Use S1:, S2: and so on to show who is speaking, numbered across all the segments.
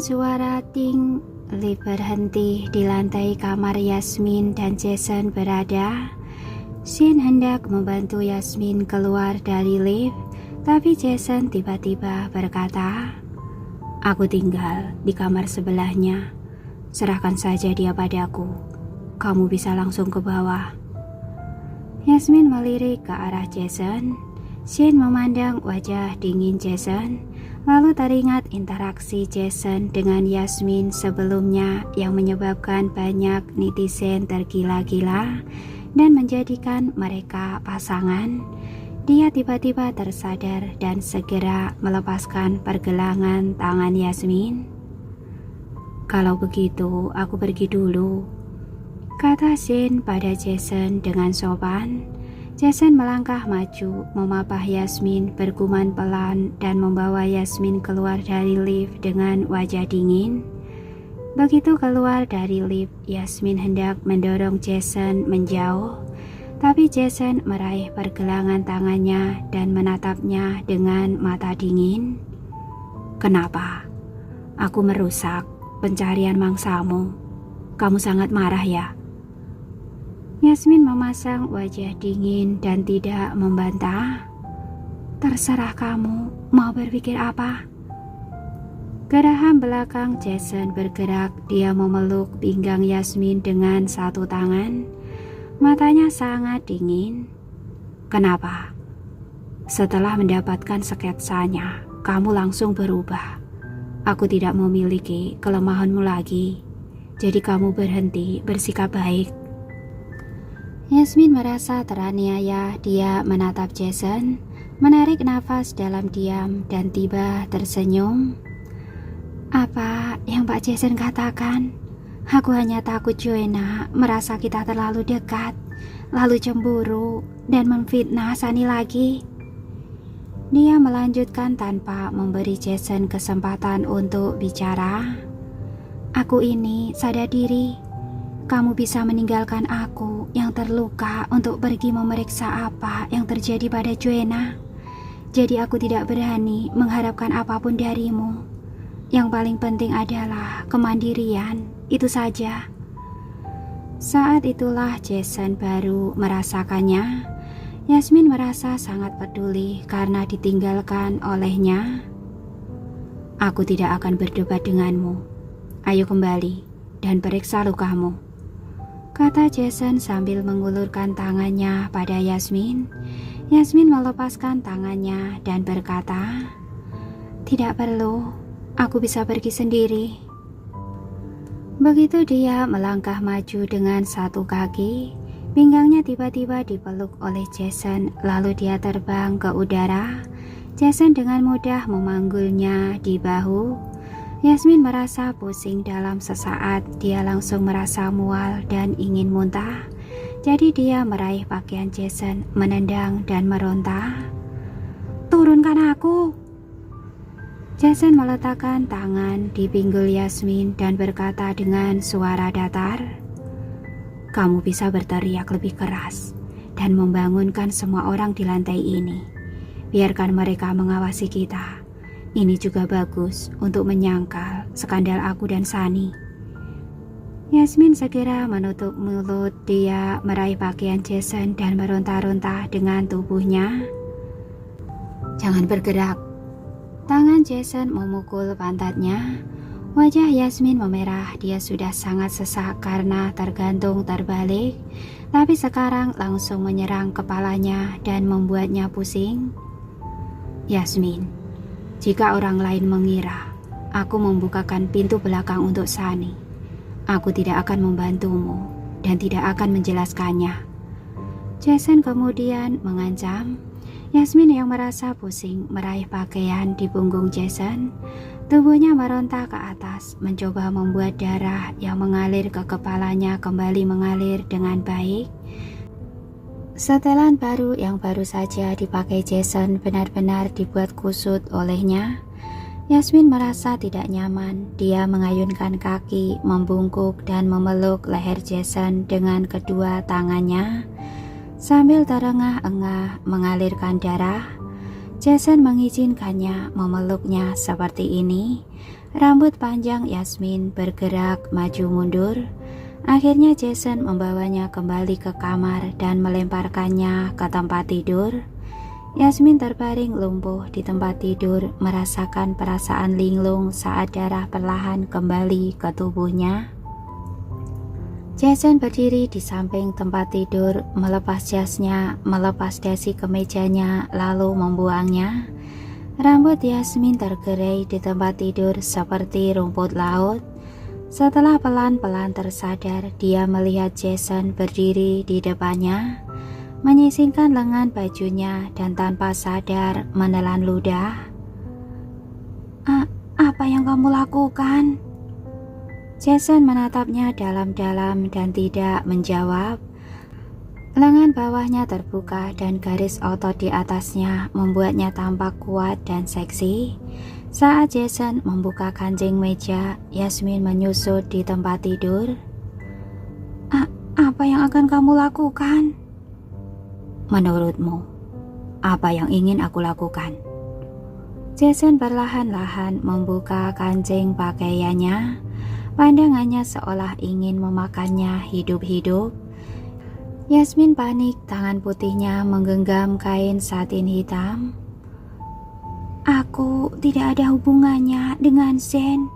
S1: suara ting, lift berhenti di lantai kamar Yasmin dan Jason berada. Shin hendak membantu Yasmin keluar dari lift, tapi Jason tiba-tiba berkata, "Aku tinggal di kamar sebelahnya. Serahkan saja dia padaku. Kamu bisa langsung ke bawah." Yasmin melirik ke arah Jason. Shin memandang wajah dingin Jason, lalu teringat interaksi Jason dengan Yasmin sebelumnya yang menyebabkan banyak netizen tergila-gila dan menjadikan mereka pasangan. Dia tiba-tiba tersadar dan segera melepaskan pergelangan tangan Yasmin. "Kalau begitu, aku pergi dulu," kata Shin pada Jason dengan sopan. Jason melangkah maju, memapah Yasmin, bergumam pelan dan membawa Yasmin keluar dari lift dengan wajah dingin. Begitu keluar dari lift, Yasmin hendak mendorong Jason menjauh, tapi Jason meraih pergelangan tangannya dan menatapnya dengan mata dingin. "Kenapa? Aku merusak pencarian mangsamu. Kamu sangat marah ya?" Yasmin memasang wajah dingin dan tidak membantah. "Terserah kamu, mau berpikir apa?" Geraham belakang Jason bergerak, dia memeluk pinggang Yasmin dengan satu tangan. Matanya sangat dingin. "Kenapa? Setelah mendapatkan sketsanya, kamu langsung berubah. Aku tidak memiliki kelemahanmu lagi, jadi kamu berhenti bersikap baik." Yasmin merasa teraniaya. Dia menatap Jason, menarik nafas dalam diam dan tiba tersenyum. "Apa yang Pak Jason katakan? Aku hanya takut Joanna merasa kita terlalu dekat, lalu cemburu dan memfitnah Sunny lagi." Dia melanjutkan tanpa memberi Jason kesempatan untuk bicara. "Aku ini sadar diri. Kamu bisa meninggalkan aku yang terluka untuk pergi memeriksa apa yang terjadi pada Joanna. Jadi aku tidak berani mengharapkan apapun darimu. Yang paling penting adalah kemandirian, itu saja." Saat itulah Jason baru merasakannya. Yasmin merasa sangat peduli karena ditinggalkan olehnya. "Aku tidak akan berdebat denganmu. Ayo kembali dan periksa lukamu," kata Jason sambil mengulurkan tangannya pada Yasmin. Yasmin melepaskan tangannya dan berkata, "Tidak perlu, aku bisa pergi sendiri." Begitu dia melangkah maju dengan satu kaki, pinggangnya tiba-tiba dipeluk oleh Jason, lalu dia terbang ke udara. Jason dengan mudah memanggulnya di bahu. Yasmin merasa pusing dalam sesaat. Dia langsung merasa mual dan ingin muntah. Jadi dia meraih pakaian Jason, menendang dan meronta. "Turunkan aku!" Jason meletakkan tangan di pinggul Yasmin dan berkata dengan suara datar, "Kamu bisa berteriak lebih keras dan membangunkan semua orang di lantai ini. Biarkan mereka mengawasi kita. Ini juga bagus untuk menyangkal skandal aku dan Sunny." Yasmin segera menutup mulut. Dia meraih pakaian Jason dan meronta-ronta dengan tubuhnya. "Jangan bergerak." Tangan Jason memukul pantatnya. Wajah Yasmin memerah. Dia sudah sangat sesak karena tergantung terbalik, tapi sekarang langsung menyerang kepalanya dan membuatnya pusing. "Yasmin, jika orang lain mengira aku membukakan pintu belakang untuk Sunny, aku tidak akan membantumu dan tidak akan menjelaskannya," Jason kemudian mengancam. Yasmin yang merasa pusing meraih pakaian di punggung Jason. Tubuhnya meronta ke atas, mencoba membuat darah yang mengalir ke kepalanya kembali mengalir dengan baik. Setelan baru yang baru saja dipakai Jason benar-benar dibuat kusut olehnya. Yasmin merasa tidak nyaman. Dia mengayunkan kaki, membungkuk dan memeluk leher Jason dengan kedua tangannya. Sambil terengah-engah mengalirkan darah, Jason mengizinkannya memeluknya seperti ini. Rambut panjang Yasmin bergerak maju mundur. Akhirnya Jason membawanya kembali ke kamar dan melemparkannya ke tempat tidur. Yasmin terbaring lumpuh di tempat tidur, merasakan perasaan linglung saat darah perlahan kembali ke tubuhnya. Jason berdiri di samping tempat tidur, melepas jasnya, melepas dasi kemejanya, lalu membuangnya. Rambut Yasmin tergerai di tempat tidur seperti rumput laut. Setelah pelan-pelan tersadar, dia melihat Jason berdiri di depannya, menyisingkan lengan bajunya dan tanpa sadar menelan ludah. Apa yang kamu lakukan?" Jason menatapnya dalam-dalam dan tidak menjawab. Lengan bawahnya terbuka dan garis otot di atasnya membuatnya tampak kuat dan seksi. Saat Jason membuka kancing meja, Yasmin menyusut di tempat tidur. Apa yang akan kamu lakukan?" "Menurutmu, apa yang ingin aku lakukan?" Jason perlahan-lahan membuka kancing pakaiannya. Pandangannya seolah ingin memakannya hidup-hidup. Yasmin panik, tangan putihnya menggenggam kain satin hitam. "Aku tidak ada hubungannya dengan Zen.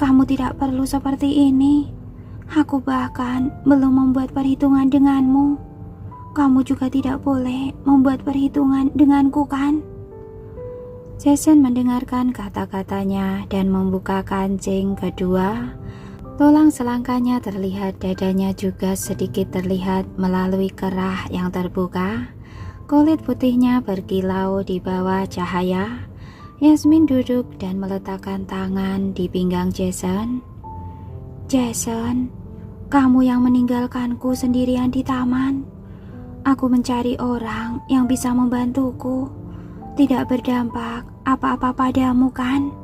S1: Kamu tidak perlu seperti ini. Aku bahkan belum membuat perhitungan denganmu. Kamu juga tidak boleh membuat perhitungan denganku, kan?" Jason mendengarkan kata-katanya dan membuka kancing kedua. Tulang selangkanya terlihat, dadanya juga sedikit terlihat melalui kerah yang terbuka. Kulit putihnya berkilau di bawah cahaya. Yasmin duduk dan meletakkan tangan di pinggang Jason. "Jason, kamu yang meninggalkanku sendirian di taman. Aku mencari orang yang bisa membantuku. Tidak berdampak apa-apa padamu, kan?"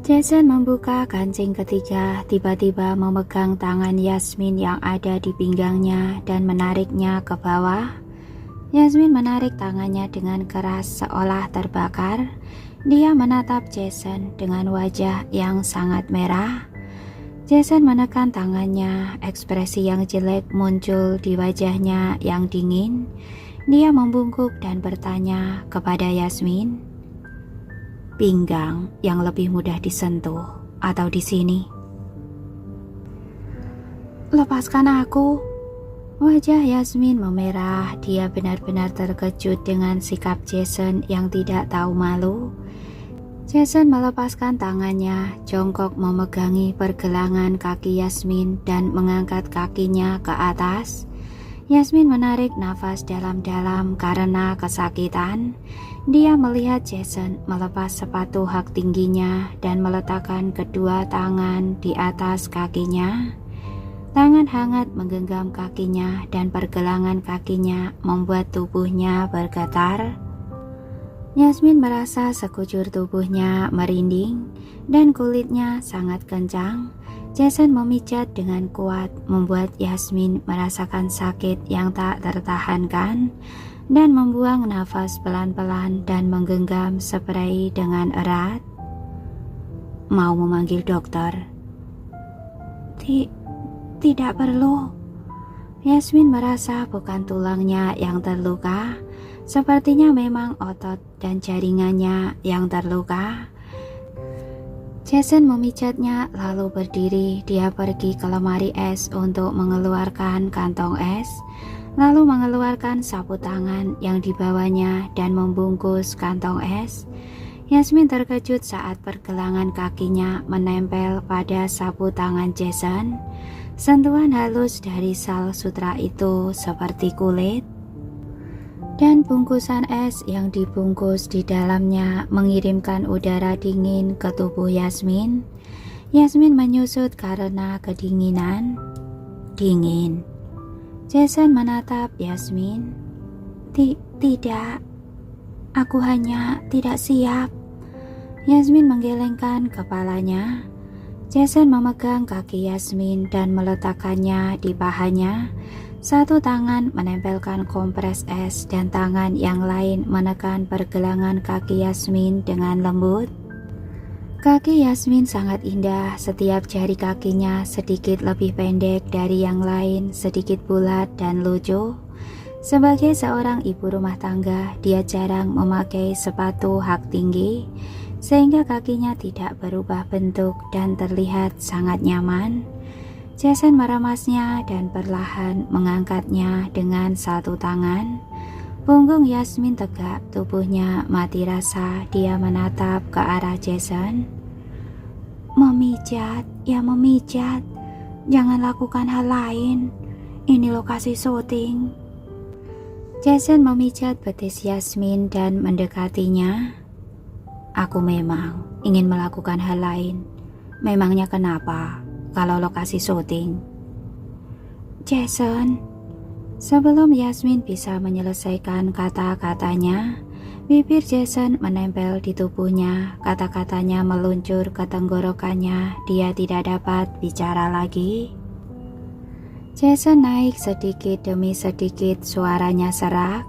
S1: Jason membuka kancing ketiga, tiba-tiba memegang tangan Yasmin yang ada di pinggangnya dan menariknya ke bawah. Yasmin menarik tangannya dengan keras seolah terbakar. Dia menatap Jason dengan wajah yang sangat merah. Jason menekan tangannya, ekspresi yang jelek muncul di wajahnya yang dingin. Dia membungkuk dan bertanya kepada Yasmin, "Pinggang yang lebih mudah disentuh atau di sini?" "Lepaskan aku." Wajah Yasmin memerah. Dia benar-benar terkejut dengan sikap Jason yang tidak tahu malu. Jason melepaskan tangannya, jongkok memegangi pergelangan kaki Yasmin dan mengangkat kakinya ke atas. Yasmin menarik nafas dalam-dalam karena kesakitan. Dia melihat Jason melepas sepatu hak tingginya dan meletakkan kedua tangan di atas kakinya. Tangan hangat menggenggam kakinya dan pergelangan kakinya membuat tubuhnya bergetar. Yasmin merasa sekujur tubuhnya merinding dan kulitnya sangat kencang. Jason memijat dengan kuat, membuat Yasmin merasakan sakit yang tak tertahankan dan membuang nafas pelan-pelan dan menggenggam spray dengan erat. "Mau memanggil dokter?" Tidak perlu." Yasmin merasa bukan tulangnya yang terluka, sepertinya memang otot dan jaringannya yang terluka. Jason memijatnya lalu berdiri. Dia pergi ke lemari es untuk mengeluarkan kantong es, lalu mengeluarkan sapu tangan yang dibawanya dan membungkus kantong es. Yasmin terkejut saat pergelangan kakinya menempel pada sapu tangan Jason. Sentuhan halus dari sal sutra itu seperti kulit. Dan bungkusan es yang dibungkus di dalamnya mengirimkan udara dingin ke tubuh Yasmin. Yasmin menyusut karena kedinginan. "Dingin." Jason menatap Yasmin. Tidak, aku hanya tidak siap." Yasmin menggelengkan kepalanya. Jason memegang kaki Yasmin dan meletakkannya di pahanya. Satu tangan menempelkan kompres es dan tangan yang lain menekan pergelangan kaki Yasmin dengan lembut. Kaki Yasmin sangat indah, setiap jari kakinya sedikit lebih pendek dari yang lain, sedikit bulat dan lucu. Sebagai seorang ibu rumah tangga, dia jarang memakai sepatu hak tinggi, sehingga kakinya tidak berubah bentuk dan terlihat sangat nyaman. Jason meramasnya dan perlahan mengangkatnya dengan satu tangan. Punggung Yasmin tegak, tubuhnya mati rasa. Dia menatap ke arah Jason. Memijat, ya memijat. Jangan lakukan hal lain. Ini lokasi syuting. Jason memijat betis Yasmin dan mendekatinya. Aku memang ingin melakukan hal lain. Memangnya kenapa kalau lokasi syuting? Jason, sebelum Yasmin bisa menyelesaikan kata-katanya, bibir Jason menempel di tubuhnya. Kata-katanya meluncur ke tenggorokannya. Dia tidak dapat bicara lagi. Jason naik sedikit demi sedikit, suaranya serak.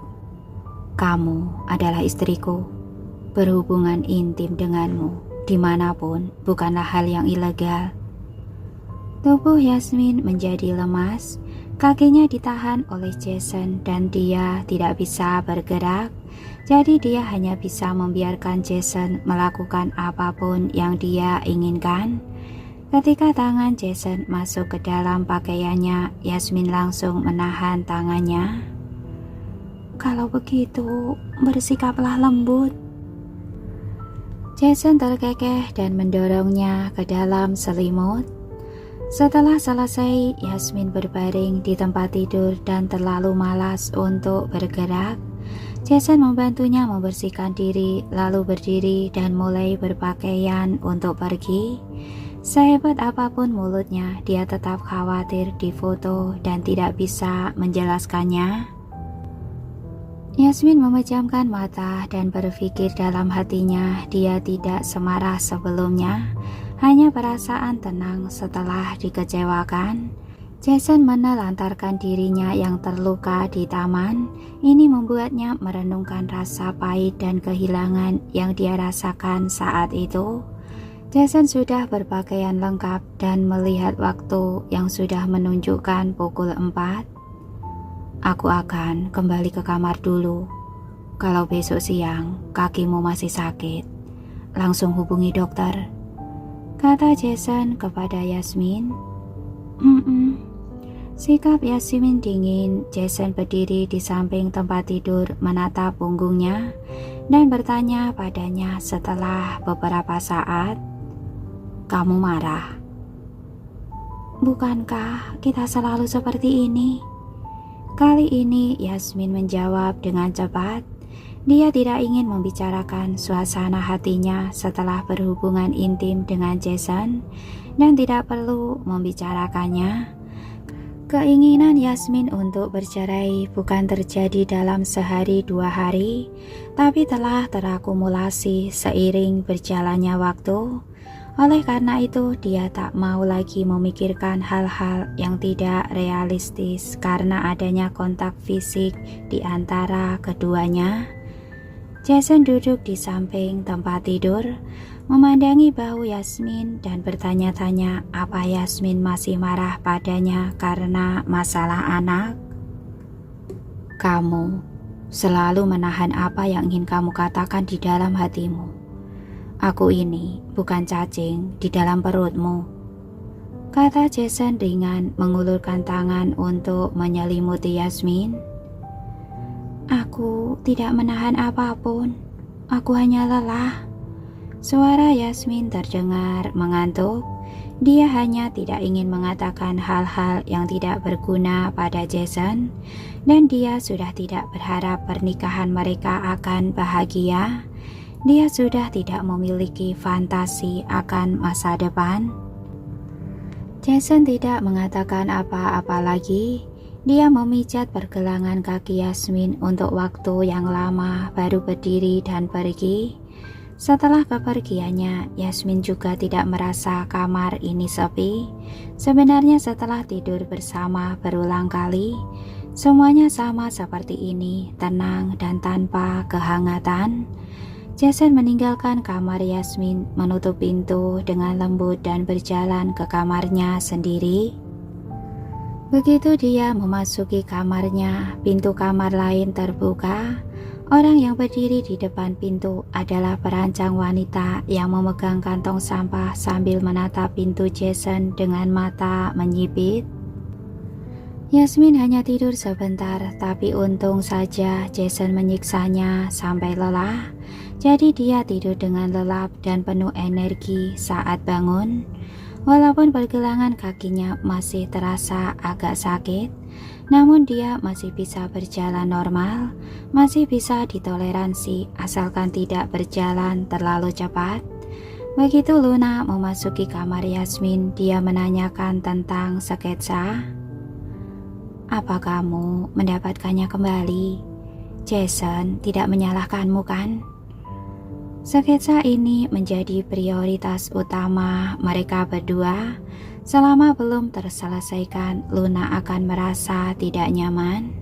S1: Kamu adalah istriku. Berhubungan intim denganmu dimanapun bukanlah hal yang ilegal. Tubuh Yasmin menjadi lemas. Kakinya ditahan oleh Jason dan dia tidak bisa bergerak. Jadi dia hanya bisa membiarkan Jason melakukan apapun yang dia inginkan. Ketika tangan Jason masuk ke dalam pakaiannya, Yasmin langsung menahan tangannya. Kalau begitu, bersikaplah lembut. Jason terkekeh dan mendorongnya ke dalam selimut. Setelah selesai, Yasmin berbaring di tempat tidur dan terlalu malas untuk bergerak. Jason membantunya membersihkan diri, lalu berdiri dan mulai berpakaian untuk pergi. Sehebat apapun mulutnya, dia tetap khawatir difoto dan tidak bisa menjelaskannya. Yasmin memejamkan mata dan berpikir dalam hatinya, dia tidak semarah sebelumnya. Hanya perasaan tenang setelah dikecewakan. Jason menelantarkan dirinya yang terluka di taman. Ini membuatnya merenungkan rasa pahit dan kehilangan yang dia rasakan saat itu. Jason sudah berpakaian lengkap dan melihat waktu yang sudah menunjukkan pukul 4. Aku akan kembali ke kamar dulu. Kalau besok siang kakimu masih sakit, langsung hubungi dokter, kata Jason kepada Yasmin. Sikap Yasmin dingin. Jason berdiri di samping tempat tidur, menatap punggungnya dan bertanya padanya setelah beberapa saat. Kamu marah? Bukankah kita selalu seperti ini? Kali ini Yasmin menjawab dengan cepat. Dia tidak ingin membicarakan suasana hatinya setelah berhubungan intim dengan Jason dan tidak perlu membicarakannya. Keinginan Yasmin untuk bercerai bukan terjadi dalam sehari dua hari, tapi telah terakumulasi seiring berjalannya waktu. Oleh karena itu, dia tak mau lagi memikirkan hal-hal yang tidak realistis karena adanya kontak fisik di antara keduanya. Jason duduk di samping tempat tidur, memandangi bahu Yasmin dan bertanya-tanya apa Yasmin masih marah padanya karena masalah anak. Kamu selalu menahan apa yang ingin kamu katakan di dalam hatimu. Aku ini bukan cacing di dalam perutmu, kata Jason ringan, mengulurkan tangan untuk menyelimuti Yasmin. Aku tidak menahan apapun, aku hanya lelah. Suara Yasmin terdengar mengantuk. Dia hanya tidak ingin mengatakan hal-hal yang tidak berguna pada Jason, dan dia sudah tidak berharap pernikahan mereka akan bahagia. Dia sudah tidak memiliki fantasi akan masa depan. Jason tidak mengatakan apa-apa lagi. Dia memijat pergelangan kaki Yasmin untuk waktu yang lama, baru berdiri dan pergi. Setelah kepergiannya, Yasmin juga tidak merasa kamar ini sepi. Sebenarnya setelah tidur bersama berulang kali, semuanya sama seperti ini, tenang dan tanpa kehangatan. Jason meninggalkan kamar Yasmin, menutup pintu dengan lembut dan berjalan ke kamarnya sendiri. Begitu dia memasuki kamarnya, pintu kamar lain terbuka. Orang yang berdiri di depan pintu adalah perancang wanita yang memegang kantong sampah sambil menatap pintu Jason dengan mata menyipit. Yasmin hanya tidur sebentar, tapi untung saja Jason menyiksanya sampai lelah. Jadi dia tidur dengan lelap dan penuh energi saat bangun. Walaupun pergelangan kakinya masih terasa agak sakit, namun dia masih bisa berjalan normal, masih bisa ditoleransi asalkan tidak berjalan terlalu cepat. Begitu Luna memasuki kamar Yasmin, dia menanyakan tentang sketsa. Apa kamu mendapatkannya kembali? Jason tidak menyalahkanmu kan? Sketsa ini menjadi prioritas utama mereka berdua. Selama belum terselesaikan, Luna akan merasa tidak nyaman.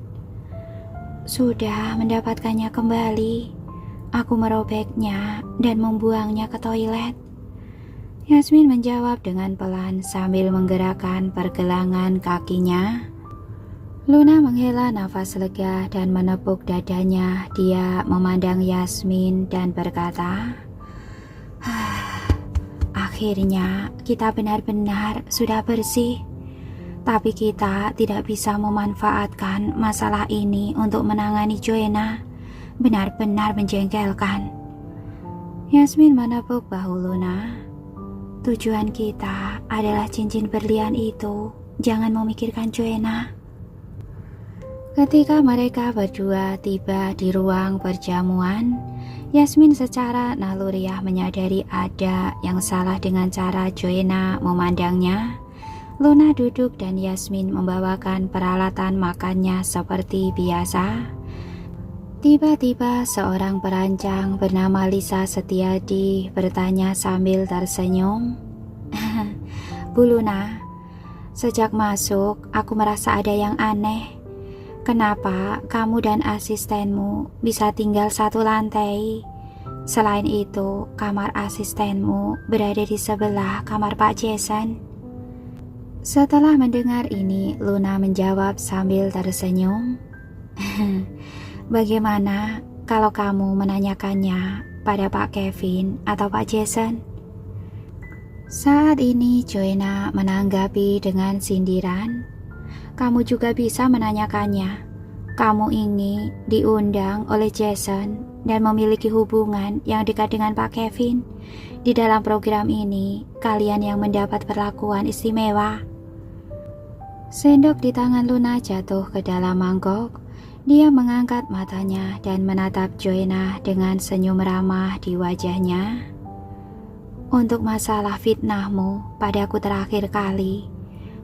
S1: Sudah mendapatkannya kembali. Aku merobeknya dan membuangnya ke toilet. Yasmin menjawab dengan pelan sambil menggerakkan pergelangan kakinya. Luna menghela nafas lega dan menepuk dadanya. Dia memandang Yasmin dan berkata, akhirnya kita benar-benar sudah bersih. Tapi kita tidak bisa memanfaatkan masalah ini untuk menangani Joanna. Benar-benar menjengkelkan. Yasmin menepuk bahu Luna. Tujuan kita adalah cincin berlian itu. Jangan memikirkan Joanna. Ketika mereka berdua tiba di ruang perjamuan, Yasmin secara naluriah menyadari ada yang salah dengan cara Joanna memandangnya. Luna duduk dan Yasmin membawakan peralatan makannya seperti biasa. Tiba-tiba seorang perancang bernama Lisa Setiadi bertanya sambil tersenyum. Bu Luna, sejak masuk aku merasa ada yang aneh. Kenapa kamu dan asistenmu bisa tinggal satu lantai? Selain itu, kamar asistenmu berada di sebelah kamar Pak Jason. Setelah mendengar ini, Luna menjawab sambil tersenyum. Bagaimana kalau kamu menanyakannya pada Pak Kevin atau Pak Jason? Saat ini Joanna menanggapi dengan sindiran. Kamu juga bisa menanyakannya. Kamu ini diundang oleh Jason dan memiliki hubungan yang dekat dengan Pak Kevin. Di dalam program ini, kalian yang mendapat perlakuan istimewa. Sendok di tangan Luna jatuh ke dalam mangkok. Dia mengangkat matanya dan menatap Joanna dengan senyum ramah di wajahnya. Untuk masalah fitnahmu padaku terakhir kali,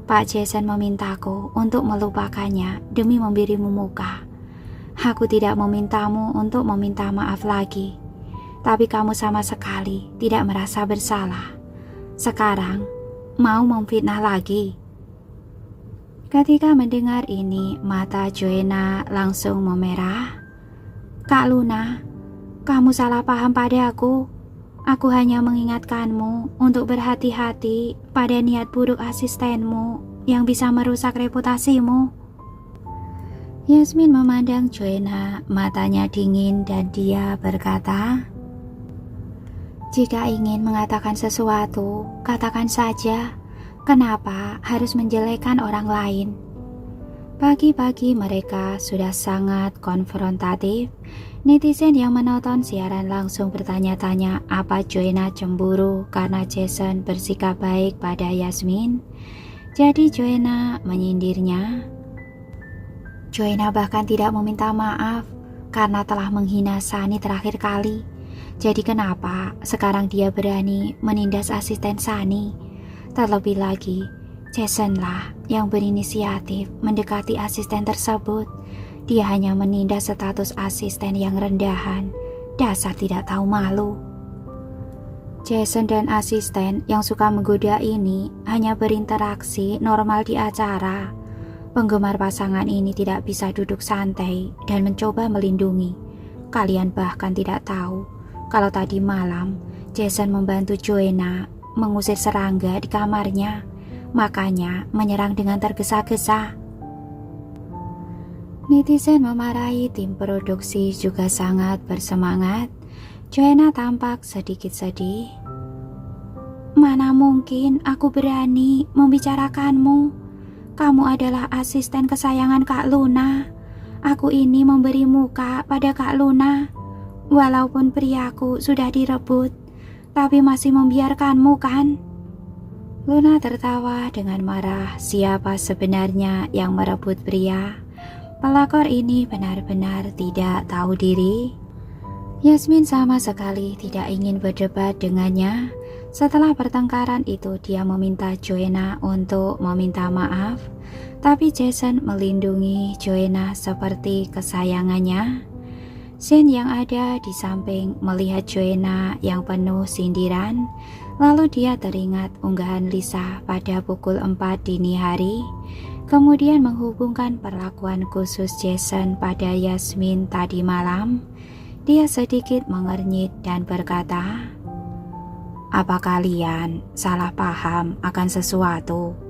S1: Pak Jason memintaku untuk melupakannya demi memberimu muka. Aku tidak memintamu untuk meminta maaf lagi, tapi kamu sama sekali tidak merasa bersalah. Sekarang mau memfitnah lagi. Ketika mendengar ini, mata Joanna langsung memerah. Kak Luna, kamu salah paham padaku. Aku hanya mengingatkanmu untuk berhati-hati pada niat buruk asistenmu yang bisa merusak reputasimu. Yasmin memandang Joanna, matanya dingin dan dia berkata, jika ingin mengatakan sesuatu, katakan saja. Kenapa harus menjelekkan orang lain? Pagi-pagi mereka sudah sangat konfrontatif. Netizen yang menonton siaran langsung bertanya-tanya apa Joanna cemburu karena Jason bersikap baik pada Yasmin. Jadi Joanna menyindirnya. Joanna bahkan tidak meminta maaf karena telah menghina Sani terakhir kali. Jadi kenapa sekarang dia berani menindas asisten Sani? Terlebih lagi, Jason lah yang berinisiatif mendekati asisten tersebut. Dia hanya menindas status asisten yang rendahan. Dasar tidak tahu malu. Jason dan asisten yang suka menggoda ini hanya berinteraksi normal di acara. Penggemar pasangan ini tidak bisa duduk santai dan mencoba melindungi. Kalian bahkan tidak tahu kalau tadi malam Jason membantu Joanna mengusir serangga di kamarnya. Makanya menyerang dengan tergesa-gesa. Netizen memarahi tim produksi juga sangat bersemangat. Joanna tampak sedikit sedih. Mana mungkin aku berani membicarakanmu. Kamu adalah asisten kesayangan Kak Luna. Aku ini memberi muka pada Kak Luna. Walaupun priaku sudah direbut, tapi masih membiarkanmu kan? Luna tertawa dengan marah. Siapa sebenarnya yang merebut pria? Pelakor ini benar-benar tidak tahu diri. Yasmin sama sekali tidak ingin berdebat dengannya. Setelah pertengkaran itu dia meminta Joanna untuk meminta maaf. Tapi Jason melindungi Joanna seperti kesayangannya. Shane yang ada di samping melihat Joanna yang penuh sindiran. Lalu dia teringat unggahan Lisa pada pukul 4 dini hari. Kemudian menghubungkan perlakuan khusus Jason pada Yasmin tadi malam. Dia sedikit mengernyit dan berkata, "Apa kalian salah paham akan sesuatu?"